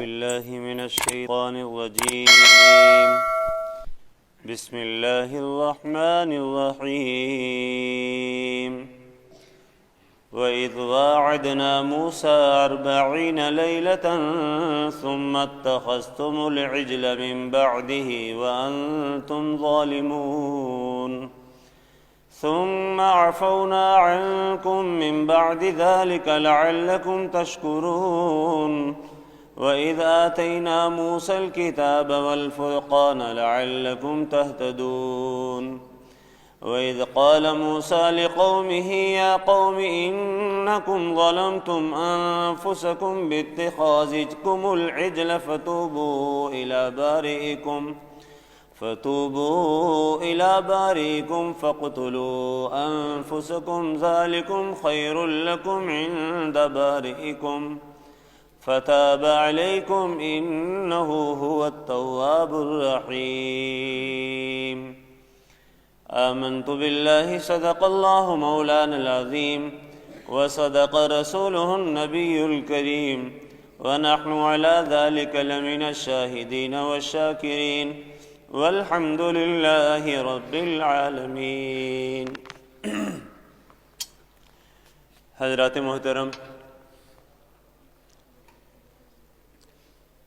بالله من الشيطان الرجيم. بسم الله الرحمن الرحيم. وإذ واعدنا موسى 40 ليلة ثم اتخذتم العجل من بعده وأنتم ظالمون ثم عفونا عنكم من بعد ذلك لعلكم تشكرون. وإذ آتينا موسى الكتاب والفرقان لعلكم تهتدون. وإذ قال موسى لقومه يا قوم إنكم ظلمتم أنفسكم باتخاذكم العجل فتوبوا إلى بارئكم فاقتلوا أنفسكم ذلكم خير لكم عند بارئكم فتاب عليكم إنه هو التواب الرحيم. آمنت بالله صدق الله مولانا العظيم وصدق رسوله النبي الكريم ونحن على ذلك لمن الشاهدين والشاكرين والحمد لله رب العالمين. حضرات محترم،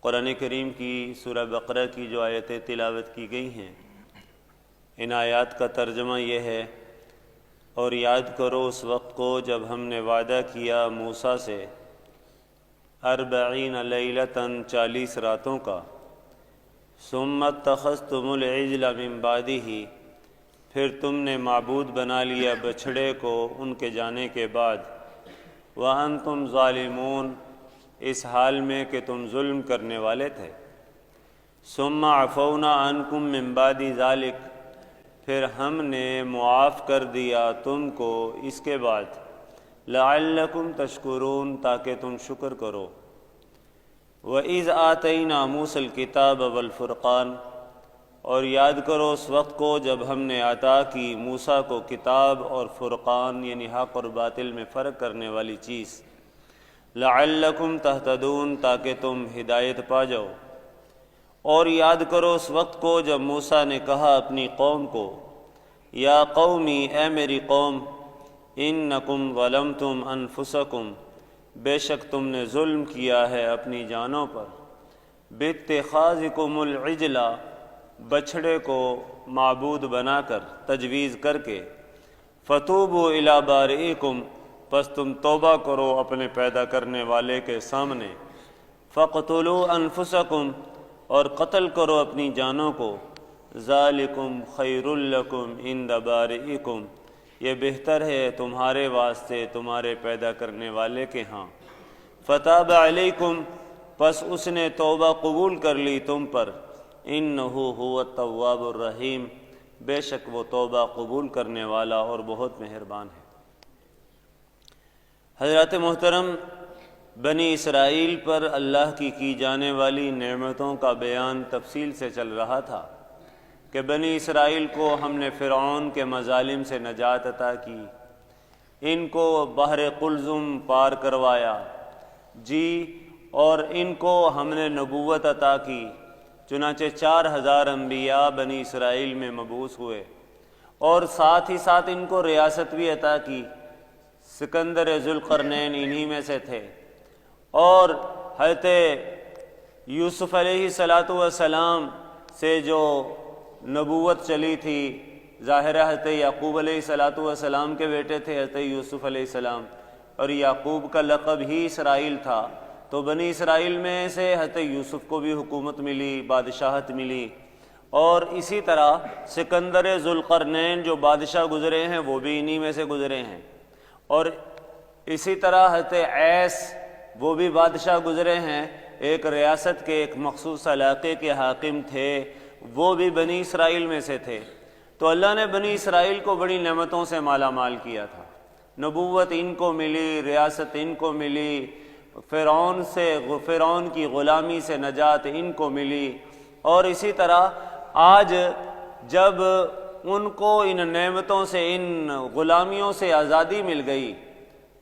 قرآن کریم کی سورہ بقرہ کی جو آیتیں تلاوت کی گئی ہیں، ان آیات کا ترجمہ یہ ہے: اور یاد کرو اس وقت کو جب ہم نے وعدہ کیا موسیٰ سے 40 لیلۃً 40 راتوں کا، ثم اتخذتم العجل من بعدہ، پھر تم نے معبود بنا لیا بچھڑے کو ان کے جانے کے بعد، وانتم ظالمون، اس حال میں کہ تم ظلم کرنے والے تھے، ثم عفونا عنکم من بعد ذلک، پھر ہم نے معاف کر دیا تم کو اس کے بعد، لعلکم تشکرون، تاکہ تم شکر کرو۔ وَإِذْ آتَيْنَا مُوسَى الْكِتَابَ وَالْفُرْقَانَ، اور یاد کرو اس وقت کو جب ہم نے عطا کی موسیٰ کو کتاب اور فرقان، یعنی حق اور باطل میں فرق کرنے والی چیز، لعلکم تہتدون، تاکہ تم ہدایت پا جاؤ۔ اور یاد کرو اس وقت کو جب موسیٰ نے کہا اپنی قوم کو، یا قومی، اے میری قوم، انکم ظلمتم انفسکم، بے شک تم نے ظلم کیا ہے اپنی جانوں پر، باتخاذکم العجل، بچھڑے کو معبود بنا کر، تجویز کر کے، فتوبوا الی بارئکم، پس تم توبہ کرو اپنے پیدا کرنے والے کے سامنے، فاقتلوا انفسکم، اور قتل کرو اپنی جانوں کو، ذالکم خیر لکم عند بارئکم، یہ بہتر ہے تمہارے واسطے تمہارے پیدا کرنے والے کے ہاں، فتاب علیکم، پس اس نے توبہ قبول کر لی تم پر، انہ هو التواب الرحیم، بے شک وہ توبہ قبول کرنے والا اور بہت مہربان ہے۔ حضرات محترم، بنی اسرائیل پر اللہ کی جانے والی نعمتوں کا بیان تفصیل سے چل رہا تھا کہ بنی اسرائیل کو ہم نے فرعون کے مظالم سے نجات عطا کی، ان کو بحر قلزم پار کروایا اور ان کو ہم نے نبوت عطا کی، چنانچہ 4000 انبیاء بنی اسرائیل میں مبعوث ہوئے، اور ساتھ ہی ساتھ ان کو ریاست بھی عطا کی۔ سکندر ذوالقرنین انہی میں سے تھے، اور حضرت یوسف علیہ السلام سے جو نبوت چلی تھی، ظاہر حضرت یعقوب علیہ السلام کے بیٹے تھے حضرت یوسف علیہ السلام، اور یعقوب کا لقب ہی اسرائیل تھا، تو بنی اسرائیل میں سے حضرت یوسف کو بھی حکومت ملی، بادشاہت ملی، اور اسی طرح سکندر ذوالقرنین جو بادشاہ گزرے ہیں وہ بھی انہی میں سے گزرے ہیں، اور اسی طرح حضرت عیس وہ بھی بادشاہ گزرے ہیں، ایک ریاست کے ایک مخصوص علاقے کے حاکم تھے، وہ بھی بنی اسرائیل میں سے تھے۔ تو اللہ نے بنی اسرائیل کو بڑی نعمتوں سے مالا مال کیا تھا، نبوت ان کو ملی، ریاست ان کو ملی، فرعون کی غلامی سے نجات ان کو ملی، اور اسی طرح آج جب ان کو ان نعمتوں سے، ان غلامیوں سے آزادی مل گئی،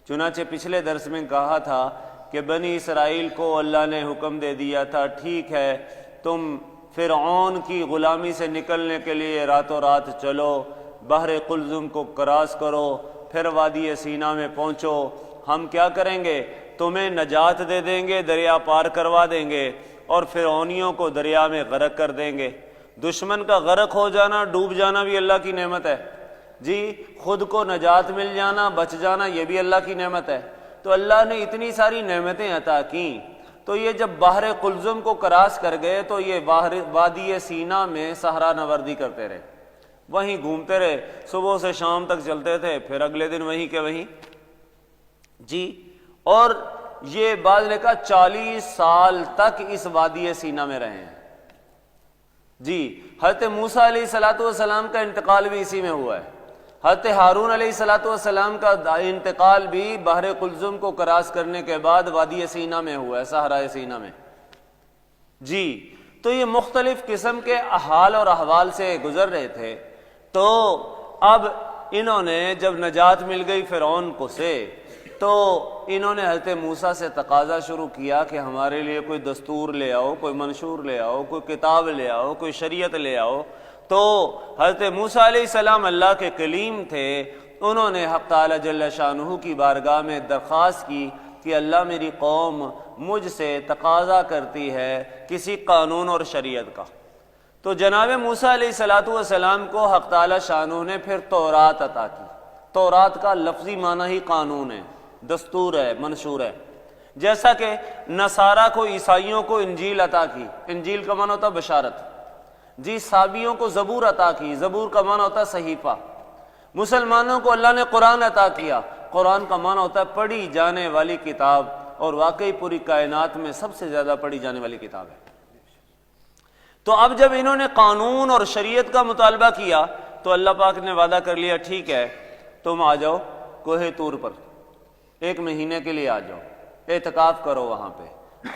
چنانچہ پچھلے درس میں کہا تھا کہ بنی اسرائیل کو اللہ نے حکم دے دیا تھا ٹھیک ہے تم فرعون کی غلامی سے نکلنے کے لیے راتوں رات چلو، بحر قلزم کو کراس کرو، پھر وادی سینا میں پہنچو، ہم کیا کریں گے، تمہیں نجات دے دیں گے، دریا پار کروا دیں گے اور فرعونیوں کو دریا میں غرق کر دیں گے۔ دشمن کا غرق ہو جانا، ڈوب جانا بھی اللہ کی نعمت ہے جی، خود کو نجات مل جانا، بچ جانا، یہ بھی اللہ کی نعمت ہے۔ تو اللہ نے اتنی ساری نعمتیں عطا کیں، تو یہ جب بحر قلزم کو کراس کر گئے تو یہ وادی سینا میں صحرا نوردی کرتے رہے، وہیں گھومتے رہے، صبح سے شام تک چلتے تھے، پھر اگلے دن وہیں کے وہیں جی۔ اور یہ بعض نے کہا 40 سال تک اس وادی سینا میں رہے ہیں جی۔ حضرت موسیٰ علیہ السلام کا انتقال بھی اسی میں ہوا ہے، حضرت ہارون علیہ السلام کا انتقال بھی بحر قلزم کو کراس کرنے کے بعد وادی سینا میں ہوا ہے، صحرا سینا میں جی۔ تو یہ مختلف قسم کے حال اور احوال سے گزر رہے تھے۔ تو اب انہوں نے جب نجات مل گئی فرعون کو سے، تو انہوں نے حضرت موسیٰ سے تقاضا شروع کیا کہ ہمارے لیے کوئی دستور لے آؤ، کوئی منشور لے آؤ، کوئی کتاب لے آؤ، کوئی شریعت لے آؤ۔ تو حضرت موسیٰ علیہ السلام اللہ کے کلیم تھے، انہوں نے حق تعالی جل شانہ کی بارگاہ میں درخواست کی کہ اللہ میری قوم مجھ سے تقاضا کرتی ہے کسی قانون اور شریعت کا۔ تو جناب موسیٰ علیہ السلام کو حق تعالی شانہ نے پھر تورات عطا کی۔ تورات کا لفظی معنی ہی قانون ہے، دستور ہے، منشور ہے۔ جیسا کہ نصارہ کو، عیسائیوں کو انجیل عطا کی، انجیل کا معنی ہوتا ہے بشارت جی۔ صابیوں کو زبور عطا کی، زبور کا معنی ہوتا ہے صحیفہ۔ مسلمانوں کو اللہ نے قرآن عطا کیا، قرآن کا معنی ہوتا ہے پڑھی جانے والی کتاب، اور واقعی پوری کائنات میں سب سے زیادہ پڑھی جانے والی کتاب ہے۔ تو اب جب انہوں نے قانون اور شریعت کا مطالبہ کیا تو اللہ پاک نے وعدہ کر لیا ٹھیک ہے تم آ جاؤ کوہ طور پر، 1 مہینے کے لیے آ جاؤ، اعتکاف کرو، وہاں پہ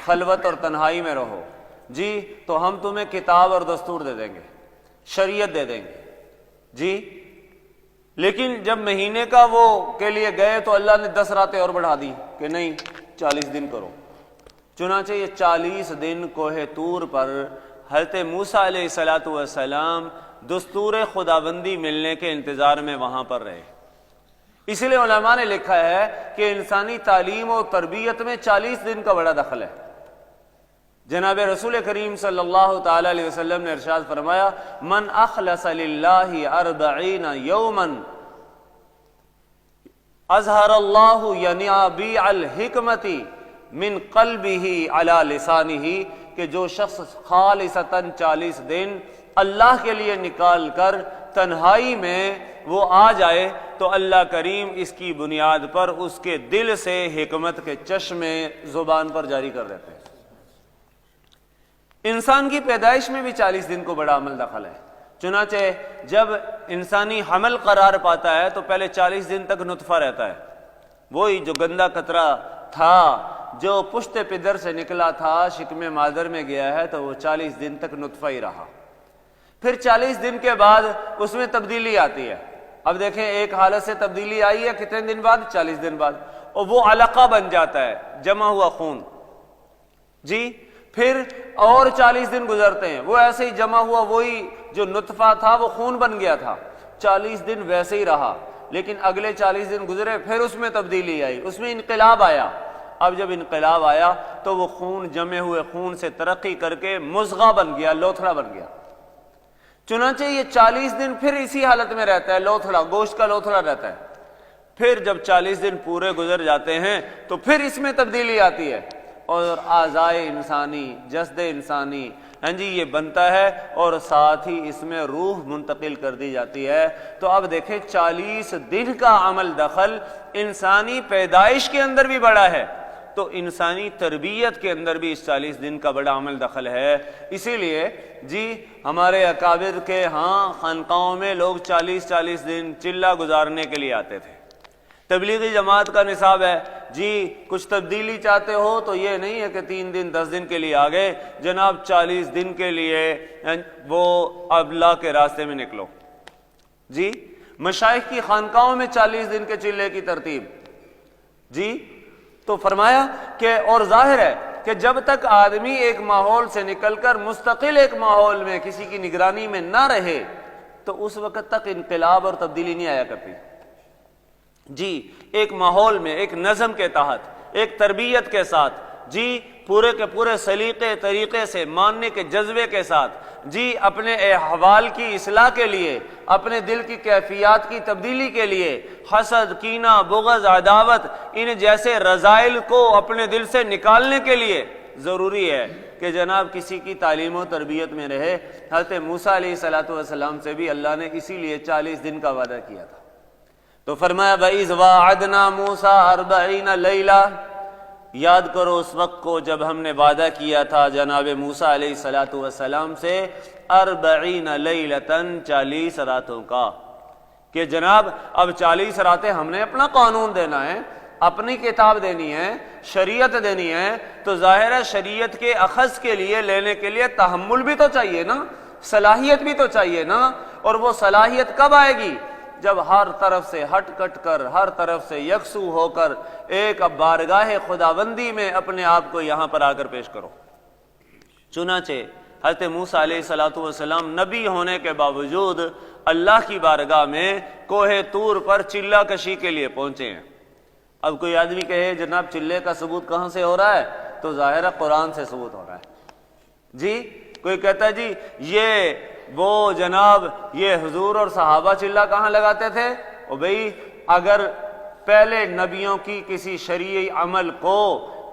خلوت اور تنہائی میں رہو جی، تو ہم تمہیں کتاب اور دستور دے دیں گے، شریعت دے دیں گے جی۔ لیکن جب مہینے کا وہ کے لیے گئے تو اللہ نے 10 راتیں اور بڑھا دی کہ نہیں 40 دن کرو۔ چنانچہ یہ 40 دن کوہ طور پر حضرت موسیٰ علیہ السلام دستور خداوندی ملنے کے انتظار میں وہاں پر رہے۔ اس لیے علماء نے لکھا ہے کہ انسانی تعلیم و تربیت میں 40 دن کا بڑا دخل ہے۔ جناب رسول کریم صلی اللہ تعالی علیہ وسلم نے ارشاد فرمایا من اخلص للہ 40 یوما اظہر اللہ ینابیع الحکمت من قلبہ علی لسانہ، کہ جو شخص خالصتاً 40 دن اللہ کے لیے نکال کر تنہائی میں وہ آ جائے تو اللہ کریم اس کی بنیاد پر اس کے دل سے حکمت کے چشمے زبان پر جاری کر دیتے ہیں۔ انسان کی پیدائش میں بھی 40 دن کو بڑا عمل دخل ہے۔ چنانچہ جب انسانی حمل قرار پاتا ہے تو پہلے 40 دن تک نطفہ رہتا ہے، وہی جو گندا قطرہ تھا جو پشت پدر سے نکلا تھا شکم مادر میں گیا ہے تو وہ 40 دن تک نطفہ ہی رہا۔ پھر 40 دن کے بعد اس میں تبدیلی آتی ہے۔ اب دیکھیں ایک حالت سے تبدیلی آئی ہے کتنے دن بعد؟ 40 دن بعد، اور وہ علقہ بن جاتا ہے، جمع ہوا خون جی۔ پھر اور 40 دن گزرتے ہیں، وہ ایسے ہی جمع ہوا، وہی جو نطفہ تھا وہ خون بن گیا تھا، 40 دن ویسے ہی رہا۔ لیکن اگلے 40 دن گزرے، پھر اس میں تبدیلی آئی، اس میں انقلاب آیا۔ اب جب انقلاب آیا تو وہ خون جمے ہوئے خون سے ترقی کر کے مضغہ بن گیا، لوتھڑا بن گیا۔ چنانچہ یہ 40 دن پھر اسی حالت میں رہتا ہے، لوتھڑا، گوشت کا لوتھڑا رہتا ہے۔ پھر جب 40 دن پورے گزر جاتے ہیں تو پھر اس میں تبدیلی آتی ہے اور اعضائے انسانی، جسد انسانی ہاں جی یہ بنتا ہے، اور ساتھ ہی اس میں روح منتقل کر دی جاتی ہے۔ تو اب دیکھیں 40 دن کا عمل دخل انسانی پیدائش کے اندر بھی بڑا ہے، تو انسانی تربیت کے اندر بھی اس 40 دن کا بڑا عمل دخل ہے۔ اسی لیے جی ہمارے اکابر کے ہاں خانقاہوں میں لوگ 40 دن چلہ گزارنے کے لیے آتے تھے۔ تبلیغی جماعت کا نصاب ہے جی، کچھ تبدیلی چاہتے ہو تو یہ نہیں ہے کہ 3 دن 10 دن کے لیے آگے، جناب 40 دن کے لیے وہ اللہ کے راستے میں نکلو جی۔ مشائخ کی خانقاہوں میں 40 دن کے چلے کی ترتیب جی۔ تو فرمایا کہ اور ظاہر ہے کہ جب تک آدمی ایک ماحول سے نکل کر مستقل ایک ماحول میں کسی کی نگرانی میں نہ رہے تو اس وقت تک انقلاب اور تبدیلی نہیں آیا کرتی. جی ایک ماحول میں ایک نظم کے تحت ایک تربیت کے ساتھ جی پورے کے پورے سلیقے طریقے سے ماننے کے جذبے کے ساتھ جی اپنے احوال کی اصلاح کے لیے اپنے دل کی کیفیات کی تبدیلی کے لیے حسد کینہ بغض عداوت ان جیسے رذائل کو اپنے دل سے نکالنے کے لیے ضروری ہے کہ جناب کسی کی تعلیم و تربیت میں رہے. حضرت موسیٰ علیہ الصلوۃ والسلام سے بھی اللہ نے اسی لیے 40 دن کا وعدہ کیا تھا. تو فرمایا وَإِذْ وَاعَدْنَا مُوسَىٰ 40 لَيْلَةً، یاد کرو اس وقت کو جب ہم نے وعدہ کیا تھا جناب موسیٰ علیہ الصلوۃ والسلام سے 40 لیلۃ 40 راتوں کا کہ جناب اب 40 راتیں ہم نے اپنا قانون دینا ہے، اپنی کتاب دینی ہے، شریعت دینی ہے. تو ظاہر ہے شریعت کے اخذ کے لیے لینے کے لیے تحمل بھی تو چاہیے نا، صلاحیت بھی تو چاہیے نا. اور وہ صلاحیت کب آئے گی؟ جب ہر طرف سے ہٹ کٹ کر ہر طرف سے یکسو ہو کر ایک بارگاہ خداوندی میں اپنے آپ کو یہاں پر آ کر پیش کرو. چنانچہ حضرت موسیٰ علیہ الصلوۃ والسلام نبی ہونے کے باوجود اللہ کی بارگاہ میں کوہ طور پر چلہ کشی کے لیے پہنچے ہیں. اب کوئی آدمی کہے جناب چلے کا ثبوت کہاں سے ہو رہا ہے؟ تو ظاہر ہے قرآن سے ثبوت ہو رہا ہے. جی کوئی کہتا ہے جی یہ وہ جناب یہ حضور اور صحابہ چلہ کہاں لگاتے تھے؟ او بھئی اگر پہلے نبیوں کی کسی شرعی عمل کو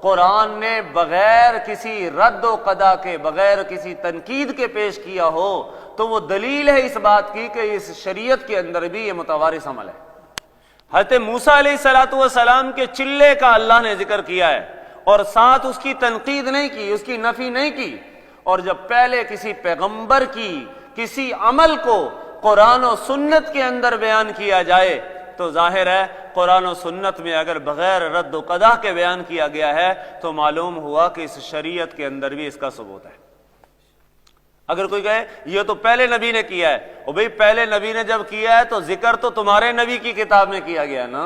قرآن نے بغیر کسی رد و قدا کے بغیر کسی تنقید کے پیش کیا ہو تو وہ دلیل ہے اس بات کی کہ اس شریعت کے اندر بھی یہ متوارث عمل ہے. حضرت موسیٰ علیہ الصلوۃ والسلام کے چلے کا اللہ نے ذکر کیا ہے اور ساتھ اس کی تنقید نہیں کی، اس کی نفی نہیں کی. اور جب پہلے کسی پیغمبر کی کسی عمل کو قرآن و سنت کے اندر بیان کیا جائے تو ظاہر ہے قرآن و سنت میں اگر بغیر رد و قدح کے بیان کیا گیا ہے تو معلوم ہوا کہ اس شریعت کے اندر بھی اس کا ثبوت ہے. اگر کوئی کہے یہ تو پہلے نبی نے کیا ہے، او بھئی پہلے نبی نے جب کیا ہے تو ذکر تو تمہارے نبی کی کتاب میں کیا گیا نا.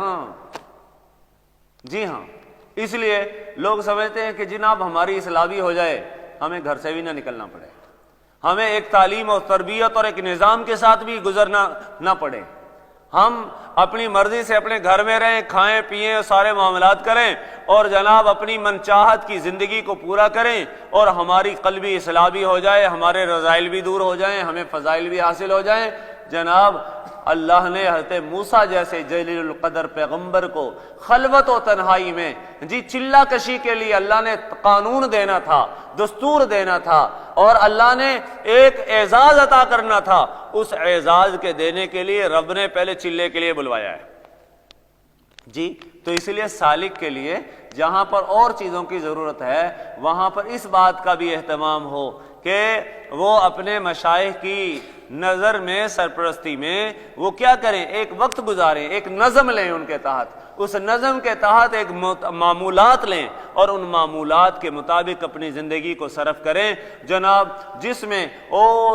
جی ہاں، اس لیے لوگ سمجھتے ہیں کہ جناب ہماری اصلاح بھی ہو جائے ہمیں گھر سے بھی نہ نکلنا پڑے، ہمیں ایک تعلیم اور تربیت اور ایک نظام کے ساتھ بھی گزرنا نہ پڑے، ہم اپنی مرضی سے اپنے گھر میں رہیں، کھائیں پیئیں سارے معاملات کریں اور جناب اپنی منچاہت کی زندگی کو پورا کریں اور ہماری قلبی اصلاح بھی ہو جائے، ہمارے رذائل بھی دور ہو جائیں، ہمیں فضائل بھی حاصل ہو جائیں. جناب اللہ نے حضرت موسیٰ جیسے جلیل القدر پیغمبر کو خلوت و تنہائی میں جی چلہ کشی کے لیے اللہ نے قانون دینا تھا، دستور دینا تھا اور اللہ نے ایک اعزاز عطا کرنا تھا. اس اعزاز کے دینے کے لیے رب نے پہلے چلے کے لیے بلوایا ہے. جی تو اس لیے سالک کے لیے جہاں پر اور چیزوں کی ضرورت ہے وہاں پر اس بات کا بھی اہتمام ہو کہ وہ اپنے مشائخ کی نظر میں سرپرستی میں وہ کیا کریں، ایک وقت گزاریں، ایک نظم لیں ان کے تحت، اس نظم کے تحت ایک معمولات لیں اور ان معمولات کے مطابق اپنی زندگی کو صرف کریں. جناب جس میں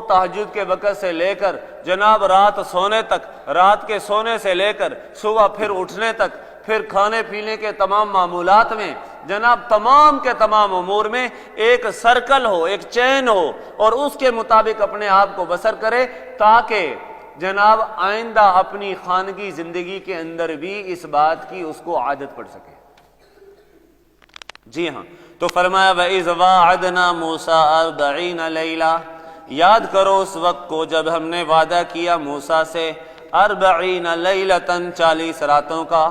تہجد کے وقت سے لے کر جناب رات سونے تک، رات کے سونے سے لے کر صبح پھر اٹھنے تک، پھر کھانے پینے کے تمام معمولات میں جناب تمام کے تمام امور میں ایک سرکل ہو، ایک چین ہو اور اس کے مطابق اپنے آپ کو بسر کرے تاکہ جناب آئندہ اپنی خانگی زندگی کے اندر بھی اس بات کی اس کو عادت پڑ سکے. جی ہاں، تو فرمایا وَإِذْ وَاعَدْنَا مُوسَىٰ 40 لَيْلَةً، یاد کرو اس وقت کو جب ہم نے وعدہ کیا موسیٰ سے 40 لیلۃ 40 راتوں کا.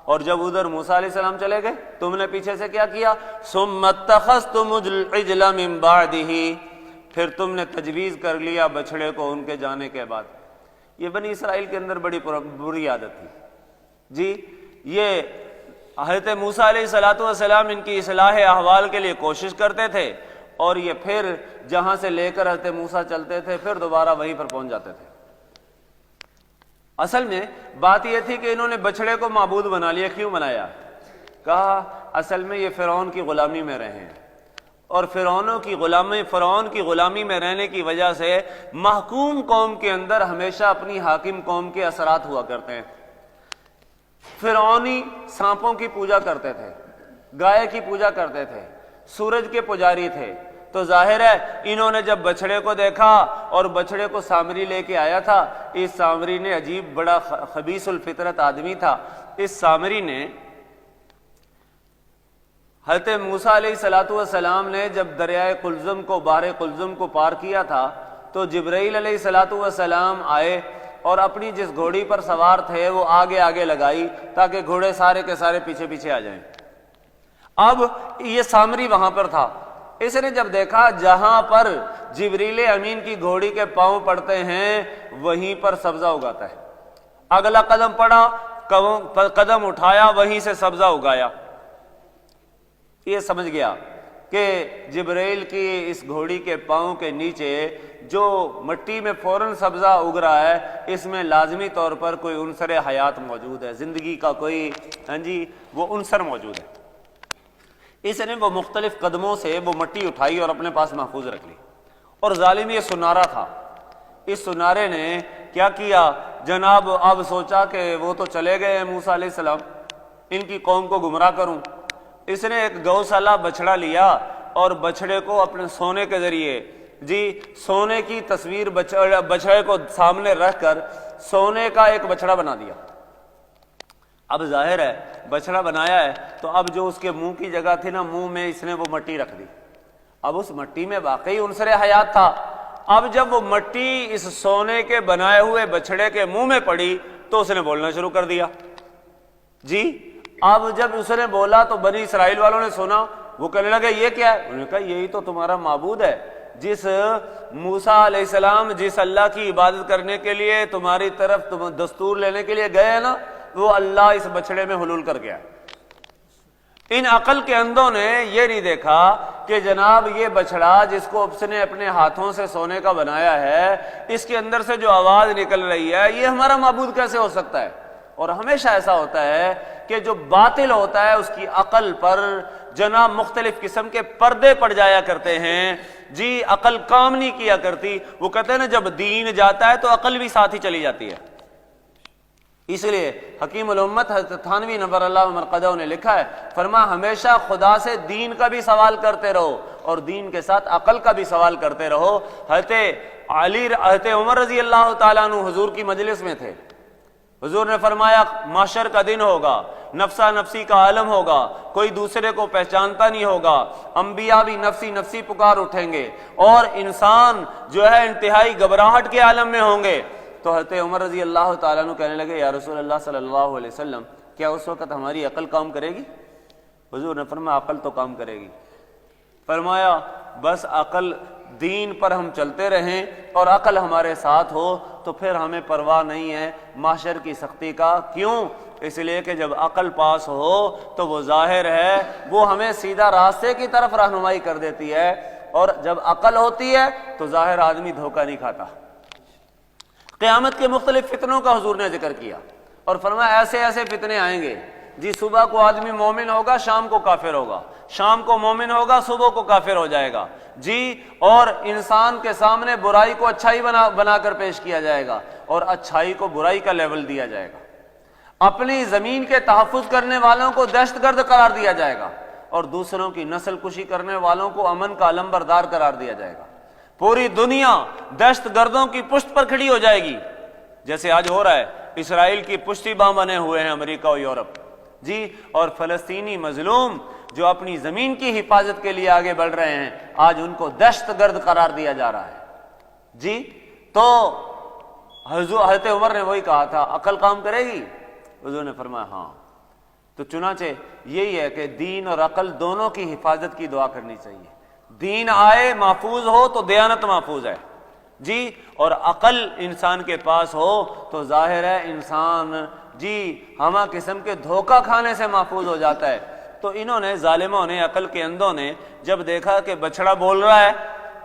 اور جب ادھر موسیٰ علیہ السلام چلے گئے تم نے پیچھے سے کیا کیا؟ ثُمَّ اتَّخَذْتُمُ الْعِجْلَ مِن بَعْدِهِ، پھر تم نے تجویز کر لیا بچھڑے کو ان کے جانے کے بعد. یہ بنی اسرائیل کے اندر بڑی بری عادت تھی. جی یہ حضرت موسیٰ علیہ الصلوۃ والسلام ان کی اصلاح احوال کے لیے کوشش کرتے تھے اور یہ پھر جہاں سے لے کر حضرت موسیٰ چلتے تھے پھر دوبارہ وہیں پر پہنچ جاتے تھے. اصل میں بات یہ تھی کہ انہوں نے بچڑے کو معبود بنا لیا. کیوں بنایا؟ کہا اصل میں یہ فرعون کی غلامی میں رہے ہیں اور فرعون کی غلامی میں رہنے کی وجہ سے محکوم قوم کے اندر ہمیشہ اپنی حاکم قوم کے اثرات ہوا کرتے ہیں. فرعونی سانپوں کی پوجا کرتے تھے، گائے کی پوجا کرتے تھے، سورج کے پجاری تھے، تو ظاہر ہے انہوں نے جب بچڑے کو دیکھا اور بچڑے کو سامری لے کے آیا تھا، اس سامری نے عجیب بڑا خبیث الفطرت آدمی تھا، اس سامری نے حضرت موسیٰ علیہ السلام نے جب دریائے قلزم کو، بحر قلزم کو پار کیا تھا تو جبرائیل علیہ السلام آئے اور اپنی جس گھوڑی پر سوار تھے وہ آگے آگے لگائی تاکہ گھوڑے سارے کے سارے پیچھے پیچھے آ جائیں۔ اب یہ سامری وہاں پر تھا، اس نے جب دیکھا جہاں پر جبریل امین کی گھوڑی کے پاؤں پڑتے ہیں وہیں پر سبزہ اگاتا ہے، اگلا قدم پڑا، قدم اٹھایا، وہیں سے سبزہ اگایا۔ یہ سمجھ گیا کہ جبرائیل کی اس گھوڑی کے پاؤں کے نیچے جو مٹی میں فوراً سبزہ اگ رہا ہے اس میں لازمی طور پر کوئی عنصر حیات موجود ہے، زندگی کا کوئی وہ عنصر موجود ہے۔ اس نے وہ مختلف قدموں سے وہ مٹی اٹھائی اور اپنے پاس محفوظ رکھ لی، اور ظالم یہ سنارا تھا، اس سنارے نے کیا کیا جناب، اب سوچا کہ وہ تو چلے گئے ہیں موسیٰ علیہ السلام، ان کی قوم کو گمراہ کروں۔ اس نے ایک گوشالہ بچڑا لیا اور بچڑے کو اپنے سونے کے ذریعے سونے کی تصویر بچڑے کو سامنے رکھ کر سونے کا ایک بچڑا بنا دیا۔ اب ظاہر ہے بچڑا بنایا ہے تو اب جو اس کے منہ کی جگہ تھی نا، منہ میں اس نے وہ مٹی رکھ دی، اب اس مٹی میں واقعی عنصر حیات تھا۔ اب جب وہ مٹی اس سونے کے بنائے ہوئے بچڑے کے منہ میں پڑی تو اس نے بولنا شروع کر دیا۔ اب جب اس نے بولا تو بنی اسرائیل والوں نے سنا، وہ کہنے لگے یہ کیا ہے؟ انہوں نے کہا یہی تو تمہارا معبود ہے، جس موسیٰ علیہ السلام جس اللہ کی عبادت کرنے کے لیے تمہاری طرف دستور لینے کے لیے گئے ہیں نا، وہ اللہ اس بچڑے میں حلول کر گیا۔ ان عقل کے اندھوں نے یہ نہیں دیکھا کہ جناب یہ بچڑا جس کو اس نے اپنے ہاتھوں سے سونے کا بنایا ہے، اس کے اندر سے جو آواز نکل رہی ہے یہ ہمارا معبود کیسے ہو سکتا ہے؟ اور ہمیشہ ایسا ہوتا ہے کہ جو باطل ہوتا ہے اس کی عقل پر جناب مختلف قسم کے پردے پڑ جایا کرتے ہیں، عقل کام نہیں کیا کرتی۔ وہ کہتے ہیں نا جب دین جاتا ہے تو عقل بھی ساتھ ہی چلی جاتی ہے۔ اس لیے حکیم الامت حضرت تھانوی نور اللہ مرقدہ نے لکھا ہے، فرما ہمیشہ خدا سے دین کا بھی سوال کرتے رہو اور دین کے ساتھ عقل کا بھی سوال کرتے رہو۔ حضرت عمر رضی اللہ تعالیٰ عنہ حضور کی مجلس میں تھے، حضور نے فرمایا محشر کا دن ہوگا، نفسا نفسی کا عالم ہوگا، کوئی دوسرے کو پہچانتا نہیں ہوگا، انبیاء بھی نفسی نفسی پکار اٹھیں گے اور انسان جو ہے انتہائی گھبراہٹ کے عالم میں ہوں گے۔ تو حضرت عمر رضی اللہ تعالیٰ عنہ کہنے لگے یا رسول اللہ صلی اللہ علیہ وسلم، کیا اس وقت ہماری عقل کام کرے گی؟ حضور نے فرمایا عقل تو کام کرے گی۔ فرمایا بس عقل دین پر ہم چلتے رہیں اور عقل ہمارے ساتھ ہو تو پھر ہمیں پرواہ نہیں ہے محشر کی سختی کا۔ کیوں؟ اس لیے کہ جب عقل پاس ہو تو وہ ظاہر ہے وہ ہمیں سیدھا راستے کی طرف رہنمائی کر دیتی ہے، اور جب عقل ہوتی ہے تو ظاہر آدمی دھوکہ نہیں کھاتا۔ قیامت کے مختلف فتنوں کا حضور نے ذکر کیا اور فرمایا ایسے ایسے فتنے آئیں گے، صبح کو آدمی مومن ہوگا شام کو کافر ہوگا، شام کو مومن ہوگا صبح کو کافر ہو جائے گا، اور انسان کے سامنے برائی کو اچھائی بنا کر پیش کیا جائے گا اور اچھائی کو برائی کا لیول دیا جائے گا، اپنی زمین کے تحفظ کرنے والوں کو دہشت گرد قرار دیا جائے گا اور دوسروں کی نسل کشی کرنے والوں کو امن کا علمبردار قرار دیا جائے گا۔ پوری دنیا دہشت گردوں کی پشت پر کھڑی ہو جائے گی، جیسے آج ہو رہا ہے۔ اسرائیل کی پشتی باں بنے ہوئے ہیں امریکہ اور یورپ، اور فلسطینی مظلوم جو اپنی زمین کی حفاظت کے لیے آگے بڑھ رہے ہیں آج ان کو دہشت گرد قرار دیا جا رہا ہے۔ تو حضرت عمر نے وہی کہا تھا عقل کام کرے گی؟ حضور نے فرمایا ہاں۔ تو چنانچہ یہی ہے کہ دین اور عقل دونوں کی حفاظت کی دعا کرنی چاہیے۔ دین آئے محفوظ ہو تو دیانت محفوظ ہے، اور عقل انسان کے پاس ہو تو ظاہر ہے انسان ہمہ قسم کے دھوکہ کھانے سے محفوظ ہو جاتا ہے۔ تو انہوں نے ظالموں نے، عقل کے اندھوں نے جب دیکھا کہ بچڑا بول رہا ہے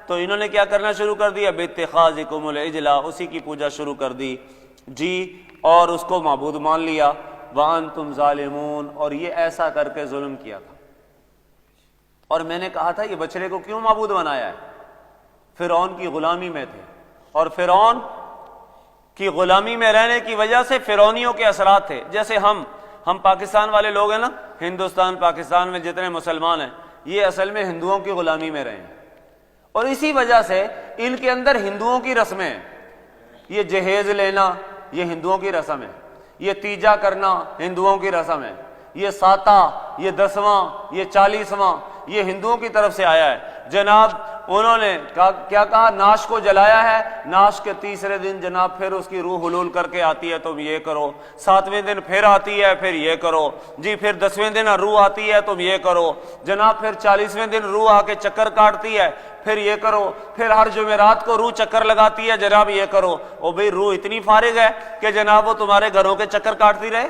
تو انہوں نے کیا کرنا شروع کر دیا؟ باتخاذکم العجل، اسی کی پوجا شروع کر دی اور اس کو معبود مان لیا۔ وانتم ظالمون، اور یہ ایسا کر کے ظلم کیا تھا۔ اور میں نے کہا تھا یہ بچڑے کو کیوں معبود بنایا ہے؟ فرعون کی غلامی میں تھے اور فرعون کی غلامی میں رہنے کی وجہ سے فرعونیوں کے اثرات تھے۔ جیسے ہم پاکستان والے لوگ ہیں نا، ہندوستان پاکستان میں جتنے مسلمان ہیں یہ اصل میں ہندوؤں کی غلامی میں رہے ہیں، اور اسی وجہ سے ان کے اندر ہندوؤں کی رسمیں ہیں۔ یہ جہیز لینا یہ ہندوؤں کی رسم ہے، یہ تیجا کرنا ہندوؤں کی رسم ہے، یہ ساتا، یہ 10واں، یہ 40واں یہ ہندوؤں کی طرف سے آیا ہے۔ جناب انہوں نے کیا کہا؟ ناش کو جلایا ہے، ناش کے تیسرے دن جناب پھر اس کی روح حلول کر کے آتی ہے، تم یہ کرو، 7ویں دن پھر آتی ہے، پھر یہ کرو جی، پھر 10ویں دن روح آتی ہے، تم یہ کرو جناب، پھر 40ویں دن روح آ کے چکر کاٹتی ہے، پھر یہ کرو، پھر ہر جمعرات کو روح چکر لگاتی ہے، جناب یہ کرو۔ او بھئی روح اتنی فارغ ہے کہ جناب وہ تمہارے گھروں کے چکر کاٹتی رہے؟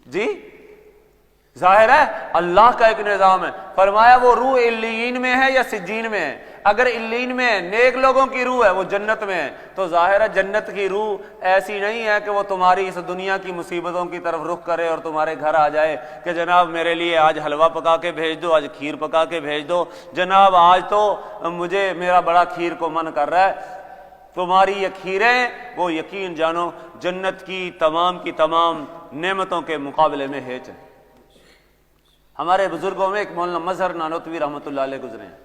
جی ظاہر ہے اللہ کا ایک نظام ہے۔ فرمایا وہ روح علیین میں ہے یا سجین میں ہے؟ اگر علیین میں ہے، نیک لوگوں کی روح ہے، وہ جنت میں ہے، تو ظاہر ہے جنت کی روح ایسی نہیں ہے کہ وہ تمہاری اس دنیا کی مصیبتوں کی طرف رخ کرے اور تمہارے گھر آ جائے کہ جناب میرے لیے آج حلوہ پکا کے بھیج دو، آج کھیر پکا کے بھیج دو، جناب آج تو مجھے میرا بڑا کھیر کو من کر رہا ہے۔ تمہاری یہ کھیریں وہ یقین جانو جنت کی تمام نعمتوں کے مقابلے میں ہیچ ہے۔ ہمارے بزرگوں میں ایک مولانا مظہر نانوتوی رحمۃ اللہ علیہ گزرے ہیں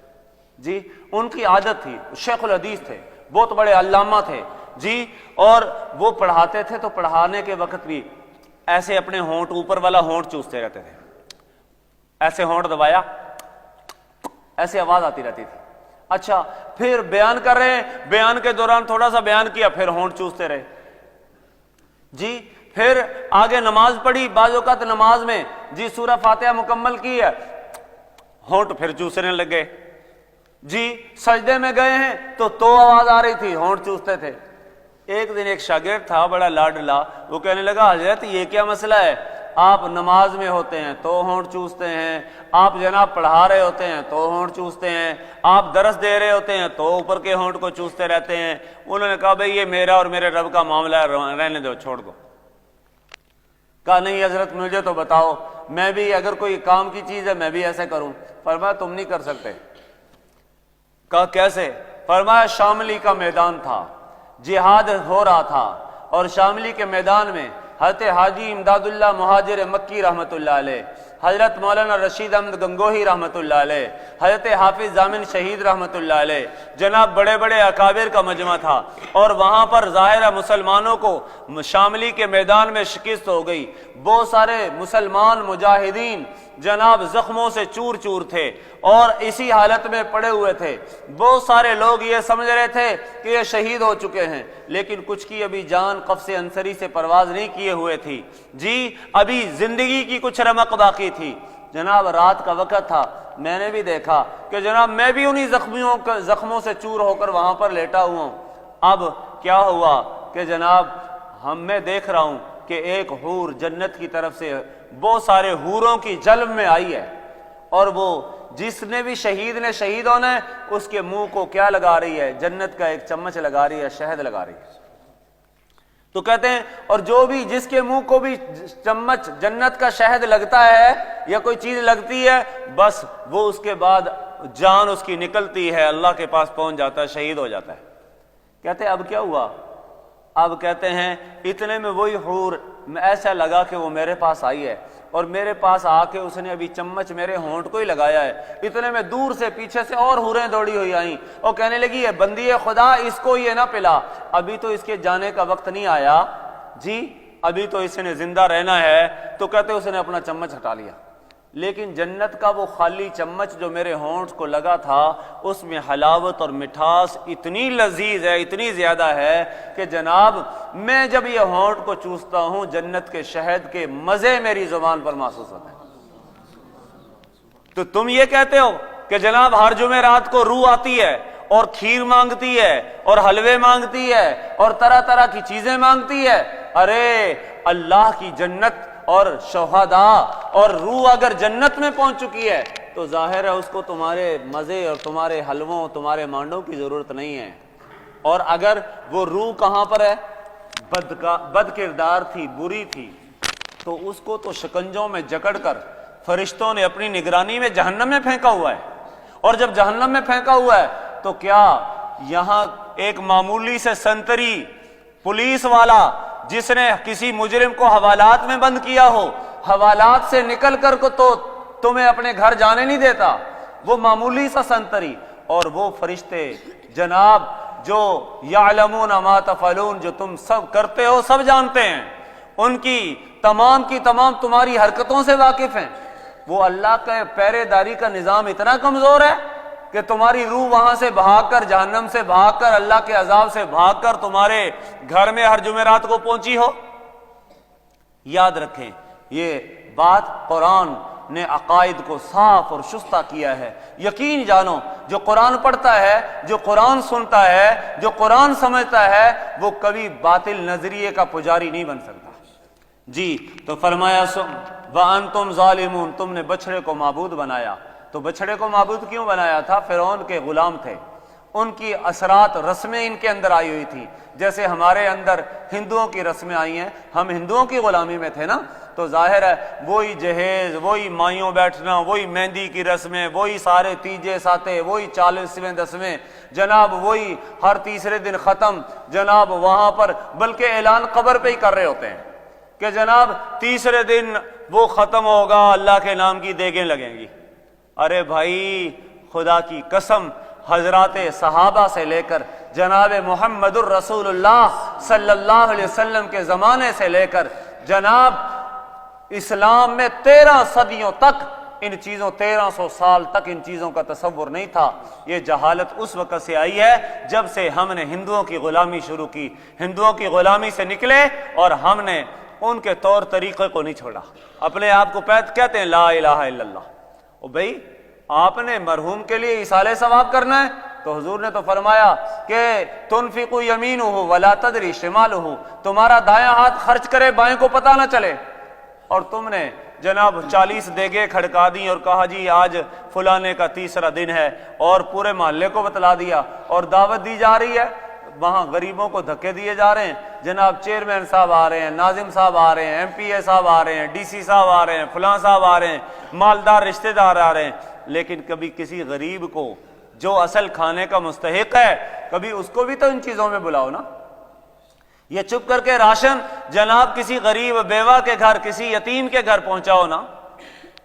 جی، ان کی عادت تھی، شیخ الحدیث تھے، بہت بڑے علامہ تھے جی، اور وہ پڑھاتے تھے تو پڑھانے کے وقت بھی ایسے اپنے ہونٹ، اوپر والا ہونٹ چوستے رہتے تھے، ایسے ہونٹ دبایا، ایسے آواز آتی رہتی تھی۔ اچھا پھر بیان کر رہے ہیں، بیان کے دوران تھوڑا سا بیان کیا، پھر ہونٹ چوستے رہے جی، پھر آگے نماز پڑھی، بعض اوقات نماز میں جی سورہ فاتحہ مکمل کی ہے، ہونٹ پھر چوسنے لگے جی، سجدے میں گئے ہیں تو آواز آ رہی تھی، ہونٹ چوستے تھے۔ ایک دن ایک شاگرد تھا بڑا لاڈلا، وہ کہنے لگا حضرت یہ کیا مسئلہ ہے؟ آپ نماز میں ہوتے ہیں تو ہونٹ چوستے ہیں، آپ جناب پڑھا رہے ہوتے ہیں تو ہونٹ چوستے ہیں، آپ درس دے رہے ہوتے ہیں تو اوپر کے ہونٹ کو چوستے رہتے ہیں۔ انہوں نے کہا بھئی یہ میرا اور میرے رب کا معاملہ ہے، رہنے دو، چھوڑ دو۔ کہا نہیں حضرت مجھے تو بتاؤ، میں بھی اگر کوئی کام کی چیز ہے میں بھی ایسے کروں؟ فرمایا تم نہیں کر سکتے۔ کہا کیسے؟ فرمایا شاملی کا میدان تھا، جہاد ہو رہا تھا، اور شاملی کے میدان میں حضرت حاجی امداد اللہ مہاجر مکی رحمۃ اللہ علیہ، حضرت مولانا رشید احمد گنگوہی رحمۃ اللہ علیہ، حضرت حافظ ضامن شہید رحمۃ اللہ علیہ، جناب بڑے بڑے اکابر کا مجمع تھا، اور وہاں پر ظاہرہ مسلمانوں کو شاملی کے میدان میں شکست ہو گئی۔ بہت سارے مسلمان مجاہدین جناب زخموں سے چور چور تھے اور اسی حالت میں پڑے ہوئے تھے۔ بہت سارے لوگ یہ سمجھ رہے تھے کہ یہ شہید ہو چکے ہیں، لیکن کچھ کی ابھی جان قفس انصری سے پرواز نہیں کیے ہوئے تھی جی، ابھی زندگی کی کچھ رمق باقی تھی۔ جناب رات کا وقت تھا، میں نے بھی دیکھا کہ جناب میں بھی انہی زخموں سے چور ہو کر وہاں پر لیٹا ہوا ہوں۔ اب کیا ہوا کہ جناب میں دیکھ رہا ہوں کہ ایک حور جنت کی طرف سے بہت سارے حوروں کی جلب میں آئی ہے، اور وہ جس نے بھی شہید نے شہید ہونا ہے اس کے منہ کو کیا لگا رہی ہے؟ جنت کا ایک چمچ لگا رہی ہے، شہد لگا رہی ہے۔ تو کہتے ہیں اور جو بھی جس کے منہ کو بھی چمچ جنت کا شہد لگتا ہے یا کوئی چیز لگتی ہے، بس وہ اس کے بعد جان اس کی نکلتی ہے، اللہ کے پاس پہنچ جاتا ہے، شہید ہو جاتا ہے۔ کہتے ہیں اب کیا ہوا؟ اب کہتے ہیں اتنے میں وہی حور ایسا لگا کہ وہ میرے پاس آئی ہے، اور میرے پاس آ کے اس نے ابھی چمچ میرے ہونٹ کو ہی لگایا ہے۔ اتنے میں دور سے پیچھے سے اور حوریں دوڑی ہوئی آئیں اور کہنے لگی ہے بندی خدا اس کو یہ نہ پلا، ابھی تو اس کے جانے کا وقت نہیں آیا جی، ابھی تو اس نے زندہ رہنا ہے۔ تو کہتے اس نے اپنا چمچ ہٹا لیا، لیکن جنت کا وہ خالی چمچ جو میرے ہونٹ کو لگا تھا اس میں حلاوت اور مٹھاس اتنی لذیذ ہے، اتنی زیادہ ہے کہ جناب میں جب یہ ہونٹ کو چوستا ہوں جنت کے شہد کے مزے میری زبان پر محسوس ہوتے ہیں۔ تو تم یہ کہتے ہو کہ جناب ہر جمعرات کو روح آتی ہے اور کھیر مانگتی ہے اور حلوے مانگتی ہے اور طرح طرح کی چیزیں مانگتی ہے؟ ارے اللہ کی جنت اور شہداء اور روح اگر جنت میں پہنچ چکی ہے تو ظاہر ہے اس کو تمہارے مزے اور تمہارے حلووں تمہارے مانڈوں کی ضرورت نہیں ہے۔ اور اگر وہ روح کہاں پر ہے؟ بد کردار تھی، بری تھی، تو اس کو تو شکنجوں میں جکڑ کر فرشتوں نے اپنی نگرانی میں جہنم میں پھینکا ہوا ہے، اور جب جہنم میں پھینکا ہوا ہے تو کیا یہاں ایک معمولی سے سنتری پولیس والا جس نے کسی مجرم کو حوالات میں بند کیا ہو، حوالات سے نکل کر کو تو تمہیں اپنے گھر جانے نہیں دیتا، وہ معمولی سا سنتری، اور وہ فرشتے جناب جو یعلمون ما تفعلون، جو تم سب کرتے ہو سب جانتے ہیں، ان کی تمام تمہاری حرکتوں سے واقف ہیں۔ وہ اللہ کے پہرے داری کا نظام اتنا کمزور ہے کہ تمہاری روح وہاں سے بھاگ کر، جہنم سے بھاگ کر، اللہ کے عذاب سے بھاگ کر تمہارے گھر میں ہر جمعرات کو پہنچی ہو۔ یاد رکھیں، یہ بات قرآن نے عقائد کو صاف اور شستہ کیا ہے۔ یقین جانو، جو قرآن پڑھتا ہے، جو قرآن سنتا ہے، جو قرآن سمجھتا ہے، وہ کبھی باطل نظریے کا پجاری نہیں بن سکتا۔ جی تو فرمایا وَأَنْتُمْ ظَالِمُونَ، تم نے بچڑے کو معبود بنایا۔ تو بچڑے کو معبود کیوں بنایا تھا؟ فرعون کے غلام تھے، ان کی اثرات رسمیں ان کے اندر آئی ہوئی تھی، جیسے ہمارے اندر ہندوؤں کی رسمیں آئی ہیں، ہم ہندوؤں کی غلامی میں تھے نا، تو ظاہر ہے وہی جہیز، وہی مائیوں بیٹھنا، وہی مہندی کی رسمیں، وہی سارے تیجے ساتے، وہی 40ویں 10ویں، جناب وہی ہر تیسرے دن ختم، جناب وہاں پر بلکہ اعلان قبر پہ ہی کر رہے ہوتے ہیں کہ جناب تیسرے دن وہ ختم ہوگا، اللہ کے نام کی دیگیں لگیں گی۔ ارے بھائی خدا کی قسم، حضرات صحابہ سے لے کر جناب محمد الرسول اللہ صلی اللہ علیہ وسلم کے زمانے سے لے کر جناب اسلام میں 13 صدیوں تک ان چیزوں 1300 سال تک ان چیزوں کا تصور نہیں تھا۔ یہ جہالت اس وقت سے آئی ہے جب سے ہم نے ہندوؤں کی غلامی شروع کی، ہندوؤں کی غلامی سے نکلے اور ہم نے ان کے طور طریقے کو نہیں چھوڑا، اپنے آپ کو کہتے ہیں لا الہ الا اللہ۔ او بھائی آپ نے مرحوم کے لیے ایصال ثواب کرنا ہے تو حضور نے تو فرمایا کہ تنفق یمینہ ولا تدری شمالہ، تمہارا دایاں ہاتھ خرچ کرے بائیں کو پتہ نہ چلے، اور تم نے جناب 40 دیگیں کھڑکا دی اور کہا جی آج فلانے کا تیسرا دن ہے، اور پورے محلے کو بتلا دیا، اور دعوت دی جا رہی ہے، وہاں غریبوں کو دھکے دیے جا رہے ہیں، جناب چیئرمین صاحب آ رہے ہیں، ناظم صاحب آ رہے ہیں، ایم پی اے صاحب آ رہے ہیں، ڈی سی صاحب آ رہے ہیں، فلاں صاحب آ رہے ہیں، مالدار رشتہ دار آ رہے ہیں، لیکن کبھی کسی غریب کو جو اصل کھانے کا مستحق ہے، کبھی اس کو بھی تو ان چیزوں میں بلاؤ نا۔ یہ چپ کر کے راشن جناب کسی غریب بیوہ کے گھر، کسی یتیم کے گھر پہنچاؤ نا۔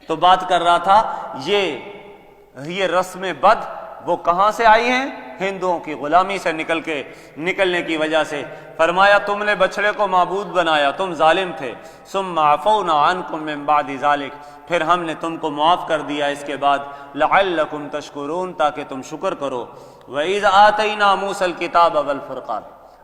تو بات کر رہا تھا یہ رسم بد وہ کہاں سے آئی ہیں؟ ہندوؤں کی غلامی سے نکلنے کی وجہ سے۔ فرمایا تم نے بچڑے کو معبود بنایا، تم ظالم تھے، ثم عفونا عنکم من بعد ذلک، پھر ہم نے تم کو معاف کر دیا اس کے بعد، لعلکم تشکرون، تاکہ تم شکر کرو۔ وَإِذْ آتَيْنَا مُوسَى الْكِتَابَ وَالْفُرْقَانَ،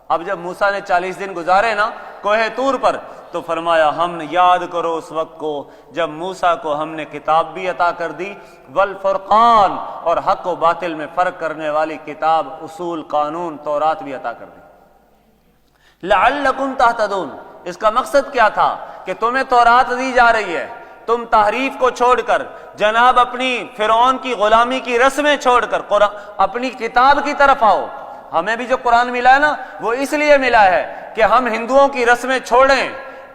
اب جب موسیٰ نے 40 دن گزارے نا کوہ طور پر، تو فرمایا ہم نے یاد کرو اس وقت کو جب موسیٰ کو ہم نے کتاب بھی عطا کر دی، والفرقان، اور حق و باطل میں فرق کرنے والی کتاب، اصول، قانون، تورات بھی عطا کر دی۔ لعلکم تہتدون، اس کا مقصد کیا تھا کہ تمہیں تورات دی جا رہی ہے، تم تحریف کو چھوڑ کر جناب اپنی فرعون کی غلامی کی رسمیں چھوڑ کر اپنی کتاب کی طرف آؤ۔ ہمیں بھی جو قرآن ملا ہے نا وہ اس لیے ملا ہے کہ ہم ہندوؤں کی رسمیں چھوڑیں،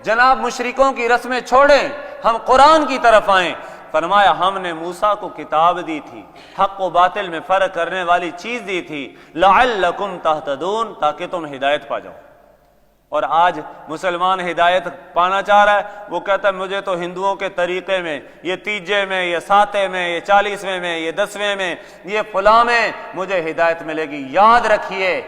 جناب مشرکوں کی رسمیں چھوڑیں، ہم قرآن کی طرف آئیں۔ فرمایا ہم نے موسیٰ کو کتاب دی تھی، حق و باطل میں فرق کرنے والی چیز دی تھی، لعلکم تہتدون، تاکہ تم ہدایت پا جاؤ۔ اور آج مسلمان ہدایت پانا چاہ رہا ہے، وہ کہتا ہے مجھے تو ہندوؤں کے طریقے میں، یہ تیجے میں، یہ ساتے میں، یہ 40ویں میں، یہ 10ویں میں، یہ فلاں میں مجھے ہدایت ملے گی۔ یاد رکھیے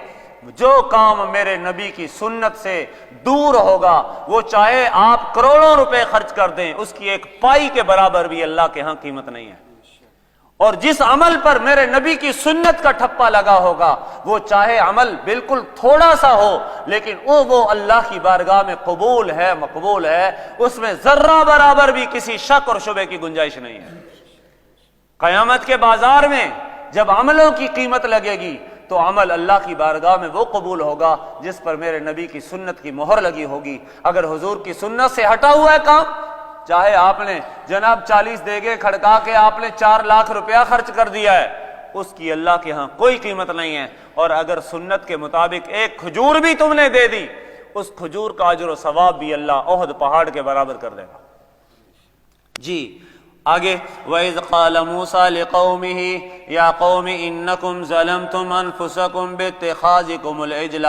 جو کام میرے نبی کی سنت سے دور ہوگا، وہ چاہے آپ کروڑوں روپے خرچ کر دیں، اس کی ایک پائی کے برابر بھی اللہ کے ہاں قیمت نہیں ہے۔ اور جس عمل پر میرے نبی کی سنت کا ٹھپا لگا ہوگا، وہ چاہے عمل بالکل تھوڑا سا ہو، لیکن وہ اللہ کی بارگاہ میں قبول ہے، مقبول ہے، اس میں ذرہ برابر بھی کسی شک اور شبے کی گنجائش نہیں ہے۔ قیامت کے بازار میں جب عملوں کی قیمت لگے گی تو عمل اللہ کی بارگاہ میں وہ قبول ہوگا جس پر میرے نبی کی سنت کی مہر لگی ہوگی۔ اگر حضور کی سنت سے ہٹا ہوا ہے کام، چاہے آپ نے جناب 40 دیگیں کھڑکا کے آپ نے 4 لاکھ روپیہ خرچ کر دیا ہے، اس کی اللہ کے ہاں کوئی قیمت نہیں ہے۔ اور اگر سنت کے مطابق ایک کھجور بھی تم نے دے دی، اس کھجور کا اجر و ثواب بھی اللہ احد پہاڑ کے برابر کر دے گا۔ جی آگے وَإِذْ قَالَ مُوسَىٰ لِقَوْمِهِ يَا قَوْمِ إِنَّكُمْ ظَلَمْتُمْ أَنفُسَكُمْ بِاتِّخَاذِكُمُ الْعِجْلَ،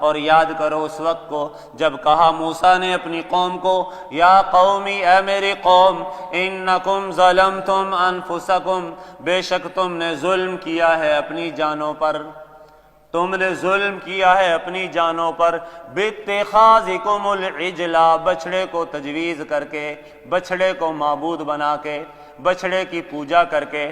اور یاد کرو اس وقت کو جب کہا موسیٰ نے اپنی قوم کو، یا قومی، اے میری قوم، انکم ظلمتم انفسکم، بے شک تم نے ظلم کیا ہے اپنی جانوں پر، تم نے ظلم کیا ہے اپنی جانوں پر، باتخاذکم العجل، بچڑے کو تجویز کر کے، بچڑے کو معبود بنا کے، بچڑے کی پوجا کر کے۔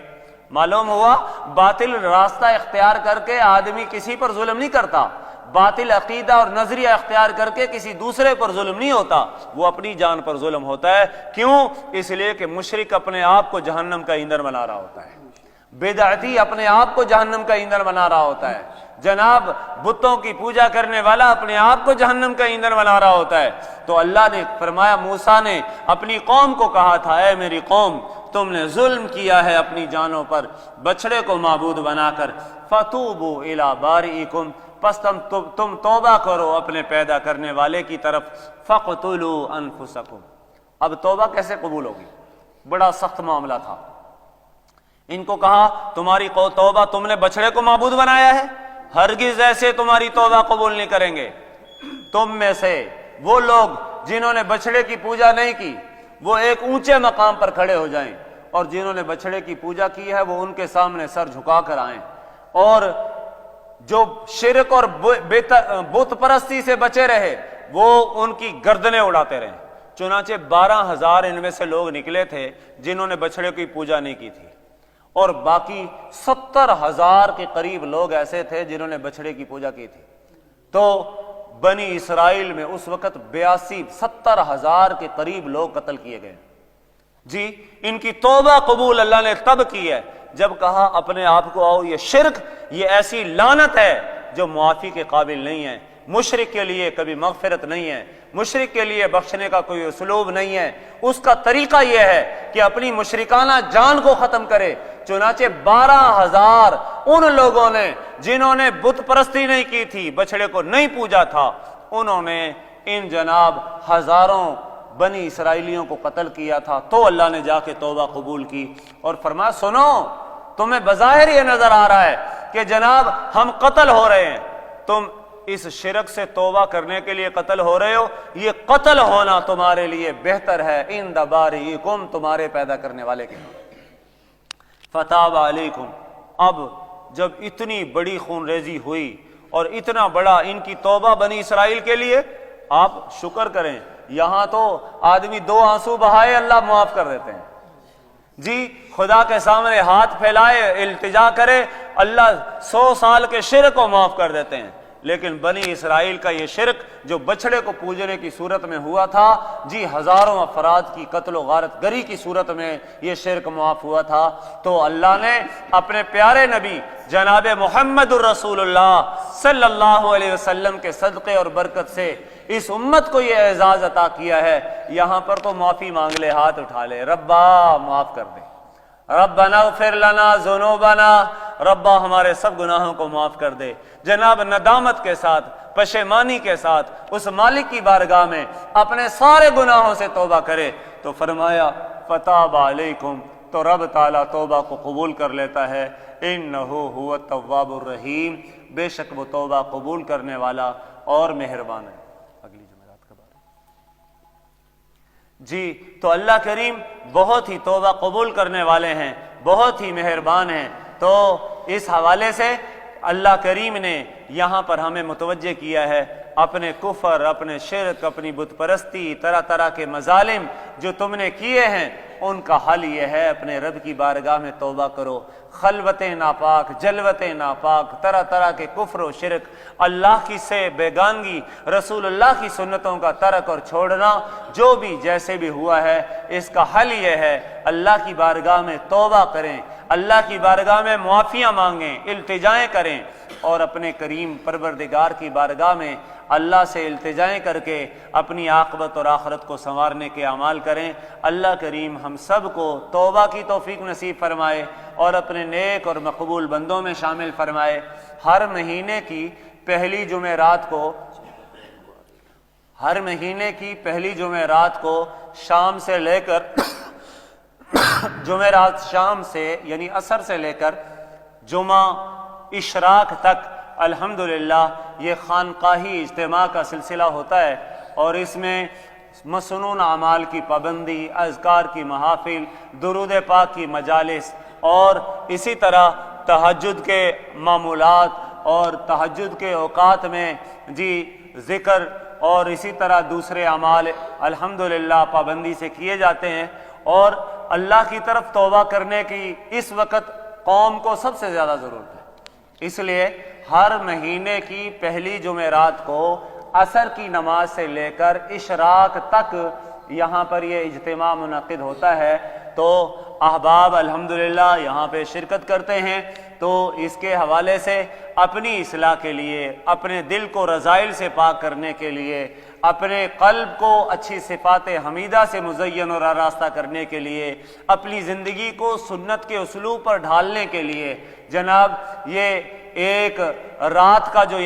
معلوم ہوا باطل راستہ اختیار کر کے آدمی کسی پر ظلم نہیں کرتا، باطل عقیدہ اور نظریہ اختیار کر کے کسی دوسرے پر ظلم نہیں ہوتا، وہ اپنی جان پر ظلم ہوتا ہے۔ کیوں؟ اس لیے کہ مشرک اپنے آپ کو جہنم کا ایندھن بنا رہا ہوتا ہے، بدعتی اپنے آپ کو جہنم کا ایندھن بنا رہا ہوتا ہے، جناب بتوں کی پوجا کرنے والا اپنے آپ کو جہنم کا ایندھن بنا رہا ہوتا ہے۔ تو اللہ نے فرمایا، موسیٰ نے اپنی قوم کو کہا تھا، اے میری قوم، تم نے ظلم کیا ہے اپنی جانوں پر بچڑے کو معبود بنا کر، فَتُوبُوا إِلَىٰ بَارِئِكُمْ، پس تم توبہ کرو اپنے پیدا کرنے والے کی طرف، فَاقْتُلُوا أَنفُسَكُمْ۔ اب توبہ کیسے قبول ہوگی؟ بڑا سخت معاملہ تھا۔ ان کو کہا تمہاری توبہ، تم نے بچڑے کو معبود بنایا ہے، ہرگز ایسے تمہاری توبہ قبول نہیں کریں گے۔ تم میں سے وہ لوگ جنہوں نے بچڑے کی پوجا نہیں کی وہ ایک اونچے مقام پر کھڑے ہو جائیں، اور جنہوں نے بچڑے کی پوجا کی ہے وہ ان کے سامنے سر جھکا کر آئیں، اور جو شرک اور بت پرستی سے بچے رہے وہ ان کی گردنیں اڑاتے رہیں۔ چنانچہ 12,000 ان میں سے لوگ نکلے تھے جنہوں نے بچڑے کی پوجا نہیں کی تھی، اور باقی 70,000 کے قریب لوگ ایسے تھے جنہوں نے بچڑے کی پوجا کی تھی۔ تو بنی اسرائیل میں اس وقت 70,000 کے قریب لوگ قتل کیے گئے۔ جی، ان کی توبہ قبول اللہ نے تب کی ہے جب کہا اپنے آپ کو آؤ، یہ شرک، یہ ایسی لعنت ہے جو معافی کے قابل نہیں ہے، مشرک کے لیے کبھی مغفرت نہیں ہے، مشرک کے لیے بخشنے کا کوئی اسلوب نہیں ہے، اس کا طریقہ یہ ہے کہ اپنی مشرکانہ جان کو ختم کرے۔ چنانچہ 12,000 ان لوگوں نے جنہوں نے بت پرستی نہیں کی تھی، بچڑے کو نہیں پوجا تھا، انہوں نے ان جناب ہزاروں بنی اسرائیلیوں کو قتل کیا تھا۔ تو اللہ نے جا کے توبہ قبول کی اور فرمایا، سنو، تمہیں بظاہر یہ نظر آ رہا ہے کہ جناب ہم قتل ہو رہے ہیں، تم اس شرک سے توبہ کرنے کے لیے قتل ہو رہے ہو، یہ قتل ہونا تمہارے لیے بہتر ہے عند بارئکم، تمہارے پیدا کرنے والے کے ہاں۔ فتاب علیکم، اب جب اتنی بڑی خون ریزی ہوئی اور اتنا بڑا ان کی توبہ بنی اسرائیل کے لیے، آپ شکر کریں، یہاں تو آدمی 2 آنسو بہائے اللہ معاف کر دیتے ہیں۔ جی، خدا کے سامنے ہاتھ پھیلائے التجا کرے، اللہ 100 سال کے شرک کو معاف کر دیتے ہیں۔ لیکن بنی اسرائیل کا یہ شرک جو بچڑے کو پوجنے کی صورت میں ہوا تھا، جی ہزاروں افراد کی قتل و غارت گری کی صورت میں یہ شرک معاف ہوا تھا۔ تو اللہ نے اپنے پیارے نبی جناب محمد الرسول اللہ صلی اللہ علیہ وسلم کے صدقے اور برکت سے اس امت کو یہ اعزاز عطا کیا ہے۔ یہاں پر تو معافی مانگ لے، ہاتھ اٹھا لے، ربا معاف کر دے، ربنا اغفر لنا ذنوبنا، ربا ہمارے سب گناہوں کو معاف کر دے۔ جناب ندامت کے ساتھ، پشیمانی کے ساتھ اس مالک کی بارگاہ میں اپنے سارے گناہوں سے توبہ کرے تو فرمایا فتاب علیکم، تو رب تعالیٰ توبہ کو قبول کر لیتا ہے۔ انہ هو التواب الرحیم، بے شک وہ توبہ قبول کرنے والا اور مہربان ہے۔ اگلی جمعرات کا بارے جی، تو اللہ کریم بہت ہی توبہ قبول کرنے والے ہیں، بہت ہی مہربان ہیں۔ تو اس حوالے سے اللہ کریم نے یہاں پر ہمیں متوجہ کیا ہے اپنے کفر، اپنے شرک، اپنی بت پرستی، طرح طرح کے مظالم جو تم نے کیے ہیں، ان کا حل یہ ہے اپنے رب کی بارگاہ میں توبہ کرو۔ خلوتیں ناپاک، جلوتیں ناپاک، طرح طرح کے کفر و شرک، اللہ کی سے بیگانگی، رسول اللہ کی سنتوں کا ترک اور چھوڑنا، جو بھی جیسے بھی ہوا ہے، اس کا حل یہ ہے اللہ کی بارگاہ میں توبہ کریں، اللہ کی بارگاہ میں معافیاں مانگیں، التجائیں کریں، اور اپنے کریم پروردگار کی بارگاہ میں اللہ سے التجائیں کر کے اپنی عاقبت اور آخرت کو سنوارنے کے اعمال کریں۔ اللہ کریم ہم سب کو توبہ کی توفیق نصیب فرمائے اور اپنے نیک اور مقبول بندوں میں شامل فرمائے۔ ہر مہینے کی پہلی جمعرات کو شام سے لے کر جمعرات شام سے یعنی عصر سے لے کر جمعہ اشراق تک الحمدللہ یہ خانقاہی اجتماع کا سلسلہ ہوتا ہے، اور اس میں مسنون اعمال کی پابندی، اذکار کی محافل، درود پاک کی مجالس، اور اسی طرح تہجد کے معمولات اور تہجد کے اوقات میں ذکر اور اسی طرح دوسرے اعمال الحمدللہ پابندی سے کیے جاتے ہیں۔ اور اللہ کی طرف توبہ کرنے کی اس وقت قوم کو سب سے زیادہ ضرورت ہے، اس لیے ہر مہینے کی پہلی جمعرات کو عصر کی نماز سے لے کر اشراق تک یہاں پر یہ اجتماع منعقد ہوتا ہے، تو احباب الحمدللہ یہاں پہ شرکت کرتے ہیں۔ تو اس کے حوالے سے اپنی اصلاح کے لیے، اپنے دل کو رذائل سے پاک کرنے کے لیے، اپنے قلب کو اچھی صفات حمیدہ سے مزین اور آراستہ کرنے کے لیے، اپنی زندگی کو سنت کے اسلوب پر ڈھالنے کے لیے جناب یہ ایک رات کا جو